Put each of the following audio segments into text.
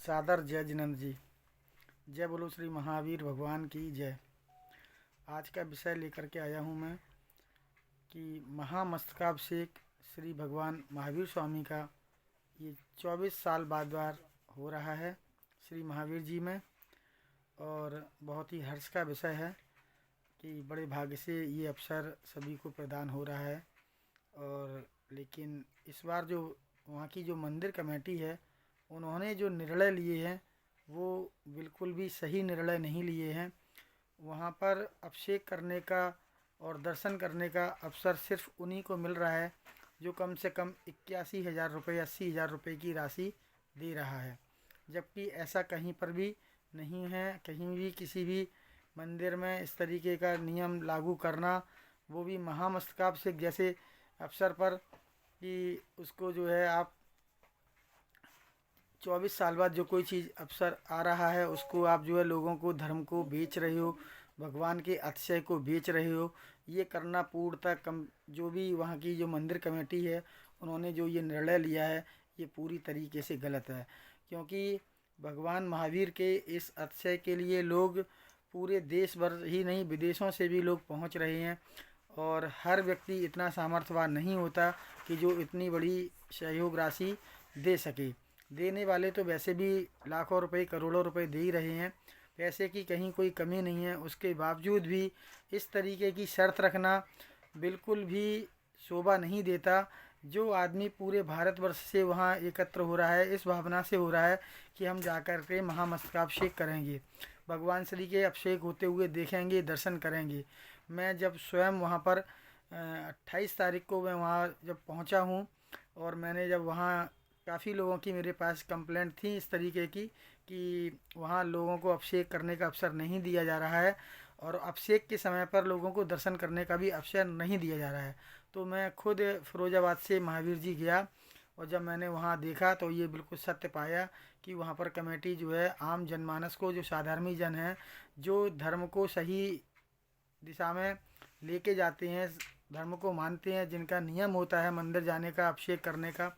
सादर जय जिनेंद्र जी। जय बोलो श्री महावीर भगवान की जय। आज का विषय लेकर के आया हूँ मैं कि महामस्तकाभिषेक श्री भगवान महावीर स्वामी का ये 24 साल बाद बार हो रहा है श्री महावीर जी में। और बहुत ही हर्ष का विषय है कि बड़े भाग्य से ये अवसर सभी को प्रदान हो रहा है। और लेकिन इस बार जो वहाँ की जो मंदिर कमेटी है, उन्होंने जो निर्णय लिए हैं वो बिल्कुल भी सही निर्णय नहीं लिए हैं। वहाँ पर अभिषेक करने का और दर्शन करने का अवसर सिर्फ उन्हीं को मिल रहा है जो कम से कम 81,000 रुपये 80,000 रुपये की राशि दे रहा है, जबकि ऐसा कहीं पर भी नहीं है। कहीं भी किसी भी मंदिर में इस तरीके का नियम लागू करना, वो भी महामस्तकाभिषेक जैसे अवसर पर, कि उसको जो है आप 24 साल बाद जो कोई चीज़ अवसर आ रहा है उसको आप जो है लोगों को धर्म को बेच रहे हो, भगवान के अतिशय को बेच रहे हो। ये करना पूर्णतः कम, जो भी वहाँ की जो मंदिर कमेटी है उन्होंने जो ये निर्णय लिया है ये पूरी तरीके से गलत है। क्योंकि भगवान महावीर के इस अतिशय के लिए लोग पूरे देश भर ही नहीं विदेशों से भी लोग पहुँच रहे हैं। और हर व्यक्ति इतना सामर्थ्यवान नहीं होता कि जो इतनी बड़ी सहयोग राशि दे सके। देने वाले तो वैसे भी लाखों रुपए करोड़ों रुपए दे ही रहे हैं, पैसे की कहीं कोई कमी नहीं है। उसके बावजूद भी इस तरीके की शर्त रखना बिल्कुल भी शोभा नहीं देता। जो आदमी पूरे भारतवर्ष से वहाँ एकत्र हो रहा है इस भावना से हो रहा है कि हम जाकर के महामस्तकाभिषेक करेंगे, भगवान श्री के अभिषेक होते हुए देखेंगे, दर्शन करेंगे। मैं जब स्वयं वहाँ पर 28 तारीख को मैं वहाँ जब पहुँचा हूँ, और मैंने जब वहाँ काफ़ी लोगों की मेरे पास कंप्लेंट थी इस तरीके की कि वहाँ लोगों को अभिषेक करने का अवसर नहीं दिया जा रहा है और अभिषेक के समय पर लोगों को दर्शन करने का भी अवसर नहीं दिया जा रहा है। तो मैं खुद फिरोजाबाद से महावीर जी गया, और जब मैंने वहाँ देखा तो ये बिल्कुल सत्य पाया कि वहाँ पर कमेटी जो है आम जनमानस को, जो साधारण जन हैं, जो धर्म को सही दिशा में लेके जाते हैं, धर्म को मानते हैं, जिनका नियम होता है मंदिर जाने का, अभिषेक करने का,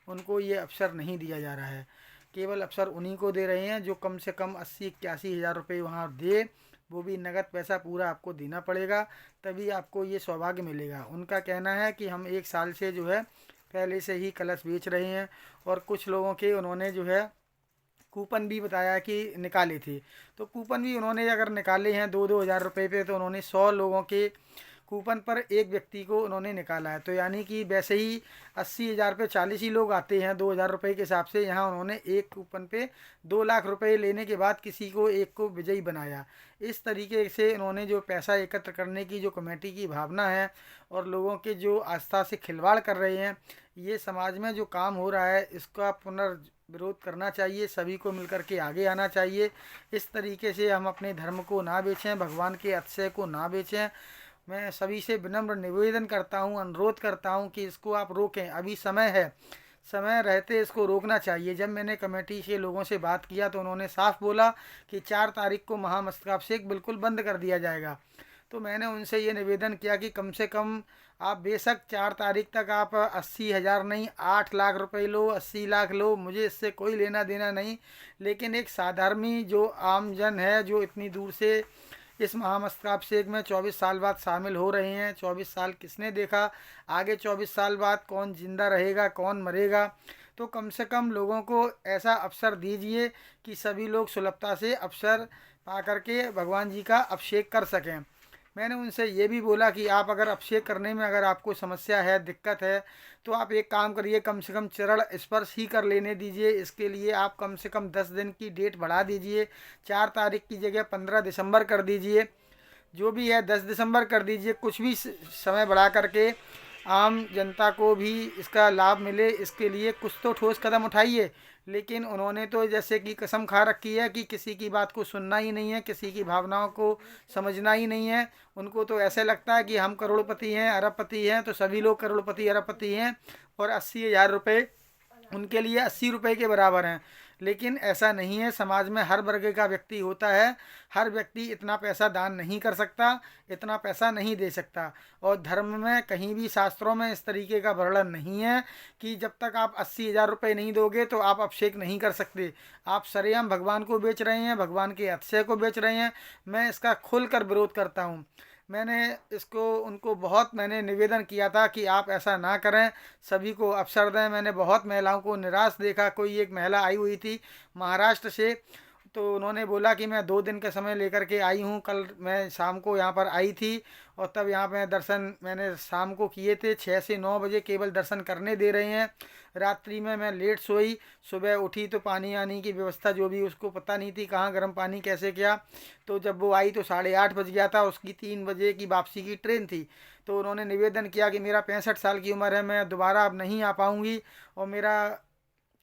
उनको ये अवसर नहीं दिया जा रहा है। केवल अवसर उन्हीं को दे रहे हैं जो कम से कम 80-81 हज़ार रुपये वहाँ दे, वो भी नगद पैसा पूरा आपको देना पड़ेगा, तभी आपको ये सौभाग्य मिलेगा। उनका कहना है कि हम 1 साल से जो है पहले से ही कलश बेच रहे हैं, और कुछ लोगों के उन्होंने जो है कूपन भी बताया कि निकाले थे। तो कूपन भी उन्होंने अगर निकाले हैं 2-2 हज़ार रुपये पे, तो उन्होंने 100 लोगों के कूपन पर एक व्यक्ति को उन्होंने निकाला है। तो यानी कि वैसे ही 80,000 पे 40 ही लोग आते हैं 2,000 रुपये के हिसाब से। यहाँ उन्होंने एक कूपन पे 2 लाख रुपए लेने के बाद किसी को एक को विजयी बनाया। इस तरीके से इन्होंने जो पैसा एकत्र करने की जो कमेटी की भावना है और लोगों के जो आस्था से खिलवाड़ कर रहे हैं, ये समाज में जो काम हो रहा है इसका पुनर्विरोध करना चाहिए। सभी को मिलकर के आगे आना चाहिए। इस तरीके से हम अपने धर्म को ना बेचें, भगवान के अतिशय को ना बेचें। मैं सभी से विनम्र निवेदन करता हूँ, अनुरोध करता हूँ कि इसको आप रोकें। अभी समय है, समय रहते इसको रोकना चाहिए। जब मैंने कमेटी के लोगों से बात किया तो उन्होंने साफ बोला कि 4 तारीख को महामस्तकाभिषेक बिल्कुल बंद कर दिया जाएगा। तो मैंने उनसे ये निवेदन किया कि कम से कम आप बेशक 4 तारीख तक आप 80,000 नहीं 8 लाख रुपए लो, 80 लाख लो, मुझे इससे कोई लेना देना नहीं। लेकिन एक साधारण जो आम जन है, जो इतनी दूर से इस महामस्तकाभिषेक में 24 साल बाद शामिल हो रहे हैं, 24 साल किसने देखा, आगे 24 साल बाद कौन जिंदा रहेगा कौन मरेगा। तो कम से कम लोगों को ऐसा अवसर दीजिए कि सभी लोग सुलभता से अवसर पा करके भगवान जी का अभिषेक कर सकें। मैंने उनसे ये भी बोला कि आप अगर अभिषेक करने में अगर आपको समस्या है, दिक्कत है, तो आप एक काम करिए, कम से कम चरण स्पर्श ही कर लेने दीजिए। इसके लिए आप कम से कम 10 दिन की डेट बढ़ा दीजिए। 4 तारीख की जगह 15 दिसंबर कर दीजिए, जो भी है 10 दिसंबर कर दीजिए। कुछ भी समय बढ़ा करके आम जनता को भी इसका लाभ मिले, इसके लिए कुछ तो ठोस कदम उठाइए। लेकिन उन्होंने तो जैसे कि कसम खा रखी है कि किसी की बात को सुनना ही नहीं है, किसी की भावनाओं को समझना ही नहीं है। उनको तो ऐसे लगता है कि हम करोड़पति हैं, अरबपति हैं, तो सभी लोग करोड़पति अरबपति हैं, और 80,000 रुपये उनके लिए 80 रुपये के बराबर हैं। लेकिन ऐसा नहीं है। समाज में हर वर्ग का व्यक्ति होता है, हर व्यक्ति इतना पैसा दान नहीं कर सकता, इतना पैसा नहीं दे सकता। और धर्म में कहीं भी शास्त्रों में इस तरीके का वर्णन नहीं है कि जब तक आप 80,000 रुपये नहीं दोगे तो आप अभिषेक नहीं कर सकते। आप सरेआम भगवान को बेच रहे हैं, भगवान के अतिशय को बेच रहे हैं। मैं इसका खुलकर विरोध करता हूँ। मैंने इसको उनको बहुत मैंने निवेदन किया था कि आप ऐसा ना करें, सभी को अवसर दें। मैंने बहुत महिलाओं को निराश देखा। कोई एक महिला आई हुई थी महाराष्ट्र से, तो उन्होंने बोला कि मैं 2 दिन का समय लेकर के आई हूँ। कल मैं शाम को यहाँ पर आई थी और तब यहाँ पे दर्शन मैंने शाम को किए थे। 6 से 9 बजे केवल दर्शन करने दे रहे हैं। रात्रि में मैं लेट सोई, सुबह उठी तो पानी आने की व्यवस्था जो भी उसको पता नहीं थी, कहाँ गर्म पानी कैसे क्या। तो जब वो आई तो 8:30 बज गया था। उसकी 3 बजे की वापसी की ट्रेन थी। तो उन्होंने निवेदन किया कि मेरा 65 साल की उम्र है, मैं दोबारा अब नहीं आ पाऊँगी। और मेरा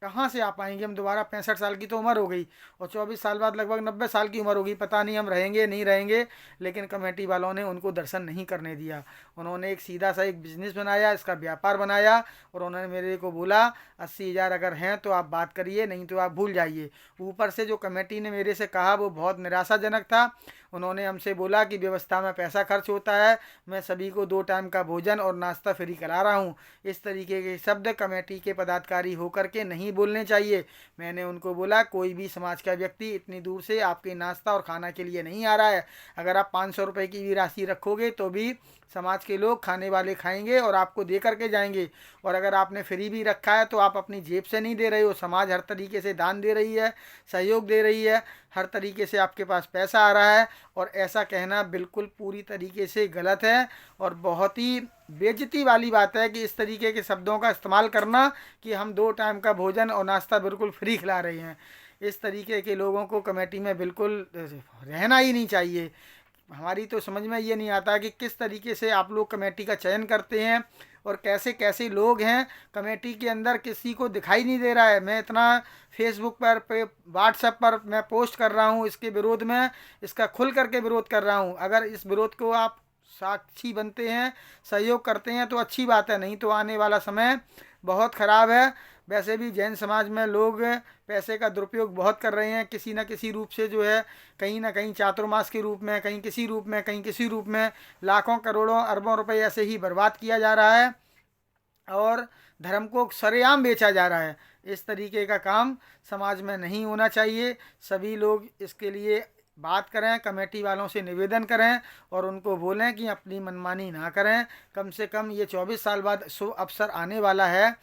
कहाँ से आ पाएंगे हम दोबारा, 65 साल की तो उम्र हो गई और 24 साल बाद लगभग 90 साल की उम्र होगी। पता नहीं हम रहेंगे नहीं रहेंगे। लेकिन कमेटी वालों ने उनको दर्शन नहीं करने दिया। उन्होंने एक सीधा सा एक बिजनेस बनाया, इसका व्यापार बनाया। और उन्होंने मेरे को बोला 80,000 अगर हैं तो आप बात करिए, नहीं तो आप भूल जाइए। ऊपर से जो कमेटी ने मेरे से कहा वो बहुत निराशाजनक था। उन्होंने हमसे बोला कि व्यवस्था में पैसा खर्च होता है, मैं सभी को 2 टाइम का भोजन और नाश्ता फ्री करा रहा हूँ। इस तरीके के शब्द कमेटी के पदाधिकारी होकर के नहीं बोलने चाहिए। मैंने उनको बोला कोई भी समाज का व्यक्ति इतनी दूर से आपके नाश्ता और खाना के लिए नहीं आ रहा है। अगर आप 500 रुपये की भी राशि रखोगे तो भी समाज के लोग खाने वाले खाएंगे और आपको दे करके जाएंगे। और अगर आपने फ्री भी रखा है तो आप अपनी जेब से नहीं दे रहे हो, समाज हर तरीके से दान दे रही है, सहयोग दे रही है, हर तरीके से आपके पास पैसा आ रहा है। और ऐसा कहना बिल्कुल पूरी तरीके से गलत है और बहुत ही बेइज्जती वाली बात है कि इस तरीके के शब्दों का इस्तेमाल करना कि हम 2 टाइम का भोजन और नाश्ता बिल्कुल फ्री खिला रहे हैं। इस तरीके के लोगों को कमेटी में बिल्कुल रहना ही नहीं चाहिए। हमारी तो समझ में ये नहीं आता कि किस तरीके से आप लोग कमेटी का चयन करते हैं और कैसे कैसे लोग हैं कमेटी के अंदर, किसी को दिखाई नहीं दे रहा है। मैं इतना फेसबुक पर व्हाट्सएप पर मैं पोस्ट कर रहा हूँ इसके विरोध में, इसका खुल करके विरोध कर रहा हूँ। अगर इस विरोध को आप साक्षी बनते हैं, सहयोग करते हैं तो अच्छी बात है, नहीं तो आने वाला समय बहुत ख़राब है। वैसे भी जैन समाज में लोग पैसे का दुरुपयोग बहुत कर रहे हैं, किसी न किसी रूप से जो है, कहीं ना कहीं चातुर्मास के रूप में, कहीं किसी रूप में, कहीं किसी रूप में लाखों करोड़ों अरबों रुपए ऐसे ही बर्बाद किया जा रहा है और धर्म को सरेआम बेचा जा रहा है। इस तरीके का काम समाज में नहीं होना चाहिए। सभी लोग इसके लिए बात करें, कमेटी वालों से निवेदन करें और उनको बोलें कि अपनी मनमानी ना करें। कम से कम ये 24 साल बाद शुभ अवसर आने वाला है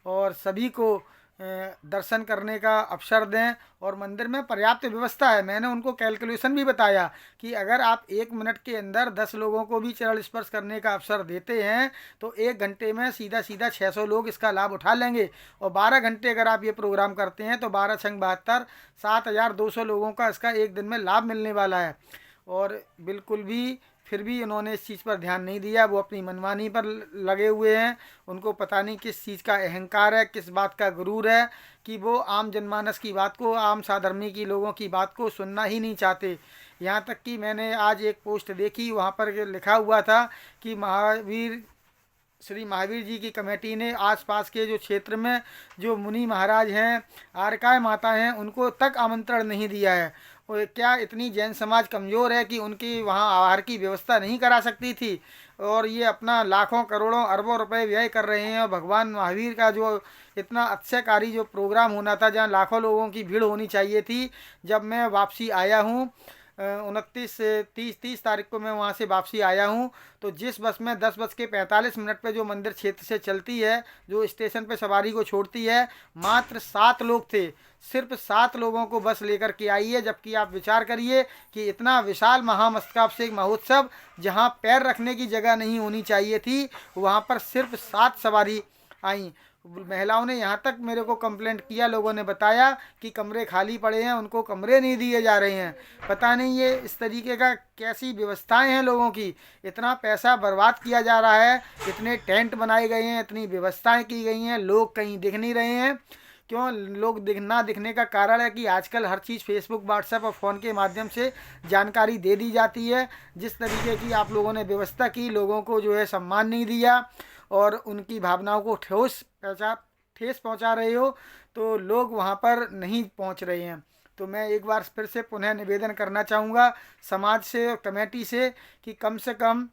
और सभी को दर्शन करने का अवसर दें। और मंदिर में पर्याप्त व्यवस्था है। मैंने उनको कैलकुलेशन भी बताया कि अगर आप 1 मिनट के अंदर 10 लोगों को भी चरण स्पर्श करने का अवसर देते हैं तो 1 घंटे में सीधा सीधा 600 लोग इसका लाभ उठा लेंगे। और 12 घंटे अगर आप ये प्रोग्राम करते हैं तो 12 छंग 72, 7,200 लोगों का इसका एक दिन में लाभ मिलने वाला है। और बिल्कुल भी फिर भी उन्होंने इस चीज़ पर ध्यान नहीं दिया। वो अपनी मनमानी पर लगे हुए हैं। उनको पता नहीं किस चीज़ का अहंकार है, किस बात का गुरूर है कि वो आम जनमानस की बात को, आम साधर्मी की लोगों की बात को सुनना ही नहीं चाहते। यहाँ तक कि मैंने आज एक पोस्ट देखी, वहाँ पर लिखा हुआ था कि श्री महावीर जी की कमेटी ने आसपास के जो क्षेत्र में जो मुनि महाराज हैं, आर्काय माता हैं, उनको तक आमंत्रण नहीं दिया है। और क्या इतनी जैन समाज कमज़ोर है कि उनकी वहाँ आहार की व्यवस्था नहीं करा सकती थी? और ये अपना लाखों करोड़ों अरबों रुपए व्यय कर रहे हैं। और भगवान महावीर का जो इतना अतिशयकारी जो प्रोग्राम होना था, जहाँ लाखों लोगों की भीड़ होनी चाहिए थी, जब मैं वापसी आया हूँ 29-30 तारीख को मैं वहाँ से वापसी आया हूँ, तो जिस बस में 10:45 पे जो मंदिर क्षेत्र से चलती है, जो स्टेशन पे सवारी को छोड़ती है, मात्र 7 लोग थे। सिर्फ 7 लोगों को बस लेकर के आई है। जबकि आप विचार करिए कि इतना विशाल महामस्तकाभिषेक महोत्सव, जहाँ पैर रखने की जगह नहीं होनी चाहिए थी, वहाँ पर सिर्फ 7 सवारी आई। महिलाओं ने यहाँ तक मेरे को कंप्लेंट किया, लोगों ने बताया कि कमरे खाली पड़े हैं, उनको कमरे नहीं दिए जा रहे हैं। पता नहीं ये इस तरीके का कैसी व्यवस्थाएं हैं लोगों की। इतना पैसा बर्बाद किया जा रहा है, इतने टेंट बनाए गए हैं, इतनी व्यवस्थाएं की गई हैं, लोग कहीं दिख नहीं रहे हैं। क्यों लोग ना दिखने का कारण है कि आजकल हर चीज़ फेसबुक, व्हाट्सएप और फ़ोन के माध्यम से जानकारी दे दी जाती है। जिस तरीके की आप लोगों ने व्यवस्था की, लोगों को जो है सम्मान नहीं दिया और उनकी भावनाओं को ठेस पहुंचा रहे हो। तो लोग वहाँ पर नहीं पहुँच रहे हैं। तो मैं एक बार फिर से पुनः निवेदन करना चाहूँगा समाज से और कमेटी से कम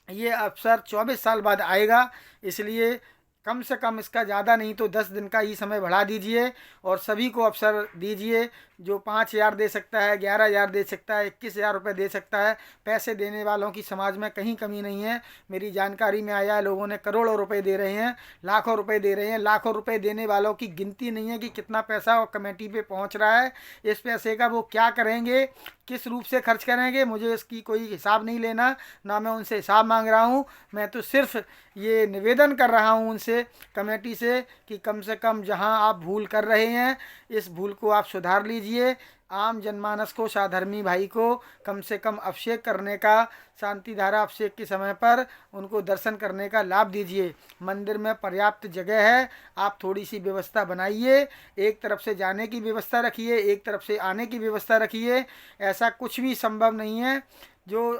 ये अवसर 24 साल बाद आएगा, इसलिए कम से कम इसका ज़्यादा नहीं तो 10 दिन का ही समय बढ़ा दीजिए और सभी को अवसर दीजिए। जो 5,000 दे सकता है, 11,000 दे सकता है, 21,000 रुपये दे सकता है। पैसे देने वालों की समाज में कहीं कमी नहीं है। मेरी जानकारी में आया है लोगों ने करोड़ों रुपए दे रहे हैं, लाखों रुपए दे रहे हैं। लाखों रुपए देने वालों की गिनती नहीं है कि कितना पैसा कमेटी पे पहुंच रहा है। इस पैसे का वो क्या करेंगे, किस रूप से खर्च करेंगे, मुझे इसकी कोई हिसाब नहीं लेना, ना मैं उनसे हिसाब मांग रहा हूँ। मैं तो सिर्फ ये निवेदन कर रहा हूँ उनसे, कमेटी से, कि कम से कम जहाँ आप भूल कर रहे हैं इस भूल को आप सुधार लीजिए। आम जनमानस को, साधर्मी भाई को कम से कम अभिषेक करने का, शांति धारा अभिषेक के समय पर उनको दर्शन करने का लाभ दीजिए। मंदिर में पर्याप्त जगह है, आप थोड़ी सी व्यवस्था बनाइए। एक तरफ से जाने की व्यवस्था रखिए, एक तरफ से आने की व्यवस्था रखिए। ऐसा कुछ भी संभव नहीं है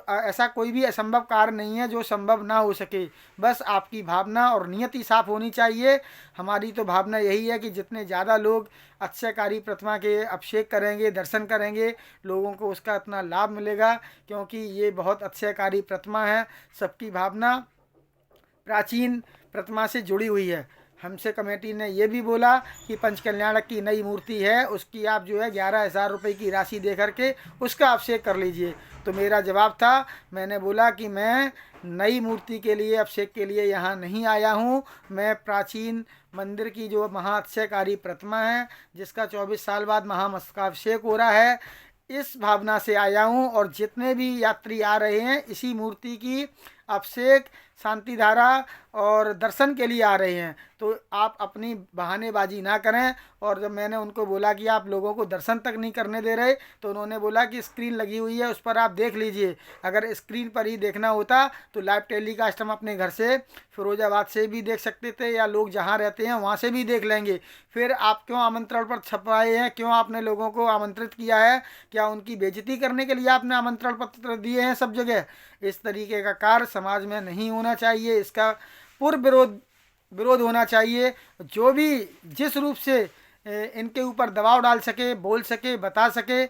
ऐसा कोई भी असंभव कार्य नहीं है जो संभव ना हो सके। बस आपकी भावना और नियति साफ होनी चाहिए। हमारी तो भावना यही है कि जितने ज़्यादा लोग अक्षयकारी प्रतिमा के अभिषेक करेंगे, दर्शन करेंगे, लोगों को उसका इतना लाभ मिलेगा, क्योंकि ये बहुत अक्षयकारी प्रतिमा है। सबकी भावना प्राचीन प्रतिमा से जुड़ी हुई है। हमसे कमेटी ने ये भी बोला कि पंचकल्याणक की नई मूर्ति है, उसकी आप जो है 11,000 रुपये की राशि दे करके उसका अभिषेक कर लीजिए। तो मेरा जवाब था, मैंने बोला कि मैं नई मूर्ति के लिए, अभिषेक के लिए यहाँ नहीं आया हूँ। मैं प्राचीन मंदिर की जो महाअक्षयकारी प्रतिमा है, जिसका 24 साल बाद महामस्तकाभिषेक हो रहा है, इस भावना से आया हूँ। और जितने भी यात्री आ रहे हैं इसी मूर्ति की अभिषेक, शांति धारा और दर्शन के लिए आ रहे हैं। तो आप अपनी बहानेबाजी ना करें। और जब मैंने उनको बोला कि आप लोगों को दर्शन तक नहीं करने दे रहे, तो उन्होंने बोला कि स्क्रीन लगी हुई है, उस पर आप देख लीजिए। अगर स्क्रीन पर ही देखना होता तो लाइव टेलीकास्ट हम अपने घर से, फिरोजाबाद से भी देख सकते थे, या लोग जहाँ रहते हैं वहाँ से भी देख लेंगे। फिर आप क्यों आमंत्रण पर छपवाए हैं, क्यों आपने लोगों को आमंत्रित किया है? क्या उनकी बेइज्जती करने के लिए आपने आमंत्रण पत्र दिए हैं सब जगह? इस तरीके का कार्य समाज में नहीं होना चाहिए। इसका पूर्ण विरोध होना चाहिए। जो भी जिस रूप से इनके ऊपर दबाव डाल सके, बोल सके, बता सके,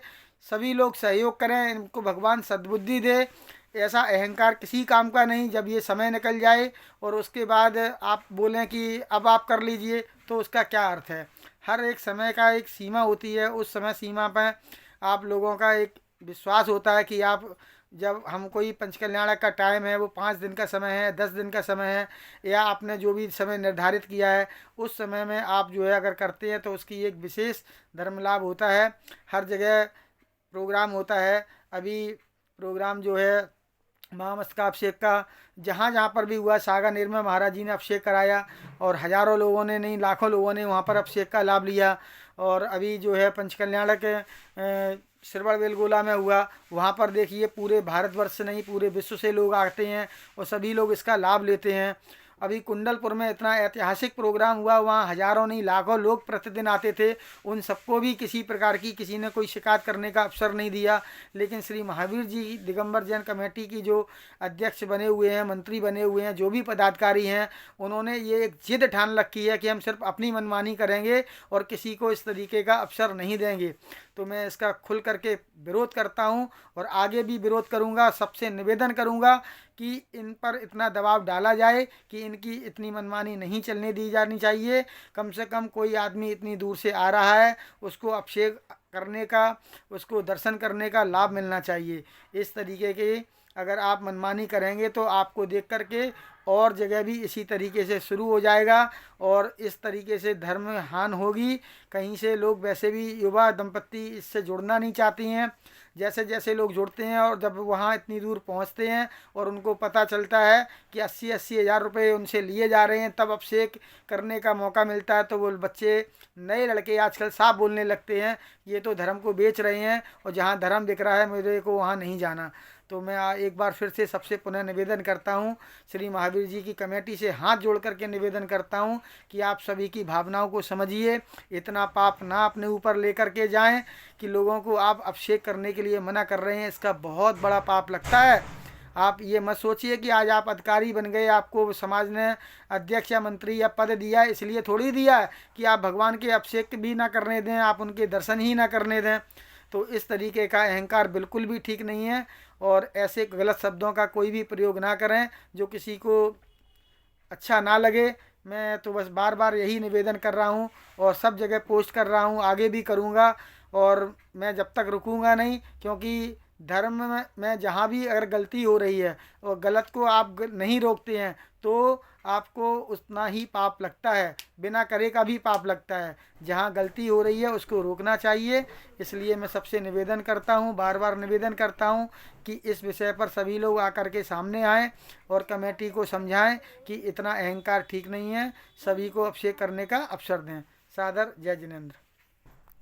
सभी लोग सहयोग करें। इनको भगवान सद्बुद्धि दे। ऐसा अहंकार किसी काम का नहीं। जब ये समय निकल जाए और उसके बाद आप बोलें कि अब आप कर लीजिए, तो उसका क्या अर्थ है? हर एक समय का एक सीमा होती है। उस समय सीमा पर आप लोगों का एक विश्वास होता है कि आप, जब हम कोई पंचकल्याणक का टाइम है, वो 5 दिन का समय है, 10 दिन का समय है, या आपने जो भी समय निर्धारित किया है, उस समय में आप जो है अगर करते हैं तो उसकी एक विशेष धर्म लाभ होता है। हर जगह प्रोग्राम होता है। अभी प्रोग्राम जो है महामस्तकाभिषेक का जहाँ जहाँ पर भी हुआ, सागानेर में महाराज जी ने अभिषेक कराया और हज़ारों लोगों ने नहीं, लाखों लोगों ने वहाँ पर अभिषेक का लाभ लिया। और अभी जो है पंचकल्याणक श्रवण बेलगोला में हुआ, वहाँ पर देखिए पूरे भारतवर्ष से नहीं, पूरे विश्व से लोग आते हैं और सभी लोग इसका लाभ लेते हैं। अभी कुंडलपुर में इतना ऐतिहासिक प्रोग्राम हुआ, वहाँ हज़ारों नहीं लाखों लोग प्रतिदिन आते थे। उन सबको भी किसी प्रकार की किसी ने कोई शिकायत करने का अवसर नहीं दिया। लेकिन श्री महावीर जी दिगंबर जैन कमेटी की जो अध्यक्ष बने हुए हैं, मंत्री बने हुए हैं, जो भी पदाधिकारी हैं, उन्होंने ये एक जिद ठान रखी है कि हम सिर्फ अपनी मनमानी करेंगे और किसी को इस तरीके का अवसर नहीं देंगे। तो मैं इसका खुल करके विरोध करता हूं और आगे भी विरोध करूंगा। सबसे निवेदन करूंगा कि इन पर इतना दबाव डाला जाए कि इनकी इतनी मनमानी नहीं चलने दी जानी चाहिए। कम से कम कोई आदमी इतनी दूर से आ रहा है, उसको अभिषेक करने का, उसको दर्शन करने का लाभ मिलना चाहिए। इस तरीके के अगर आप मनमानी करेंगे तो आपको देख करके और जगह भी इसी तरीके से शुरू हो जाएगा और इस तरीके से धर्म में हानि होगी। कहीं से लोग, वैसे भी युवा दंपत्ति इससे जुड़ना नहीं चाहती हैं। जैसे जैसे लोग जुड़ते हैं और जब वहाँ इतनी दूर पहुँचते हैं और उनको पता चलता है कि 80-80 हज़ार रुपये उनसे लिए जा रहे हैं, तब अभिषेक करने का मौका मिलता है, तो वो बच्चे, नए लड़के आजकल साफ बोलने लगते हैं, ये तो धर्म को बेच रहे हैं और जहाँ धर्म बिक रहा है मेरे को वहाँ नहीं जाना। तो मैं एक बार फिर से सबसे पुनः निवेदन करता हूँ, श्री महावीर जी की कमेटी से हाथ जोड़ करके निवेदन करता हूँ कि आप सभी की भावनाओं को समझिए। इतना पाप ना अपने ऊपर लेकर के जाएं कि लोगों को आप अभिषेक करने के लिए मना कर रहे हैं। इसका बहुत बड़ा पाप लगता है। आप ये मत सोचिए कि आज आप अधिकारी बन गए, आपको समाज ने अध्यक्ष या मंत्री या पद दिया है इसलिए थोड़ी दिया है कि आप भगवान के अभिषेक भी ना करने दें, आप उनके दर्शन ही ना करने दें। तो इस तरीके का अहंकार बिल्कुल भी ठीक नहीं है, और ऐसे गलत शब्दों का कोई भी प्रयोग ना करें जो किसी को अच्छा ना लगे। मैं तो बस बार बार यही निवेदन कर रहा हूँ और सब जगह पोस्ट कर रहा हूँ, आगे भी करूँगा, और मैं जब तक रुकूँगा नहीं, क्योंकि धर्म में जहाँ भी अगर गलती हो रही है और गलत को आप नहीं रोकते हैं तो आपको उतना ही पाप लगता है, बिना करे का भी पाप लगता है। जहाँ गलती हो रही है उसको रोकना चाहिए। इसलिए मैं सबसे निवेदन करता हूँ, बार बार निवेदन करता हूँ कि इस विषय पर सभी लोग आकर के सामने आएँ और कमेटी को समझाएं कि इतना अहंकार ठीक नहीं है, सभी को अभिषेक करने का अवसर दें। सादर, जय जिनेंद्र।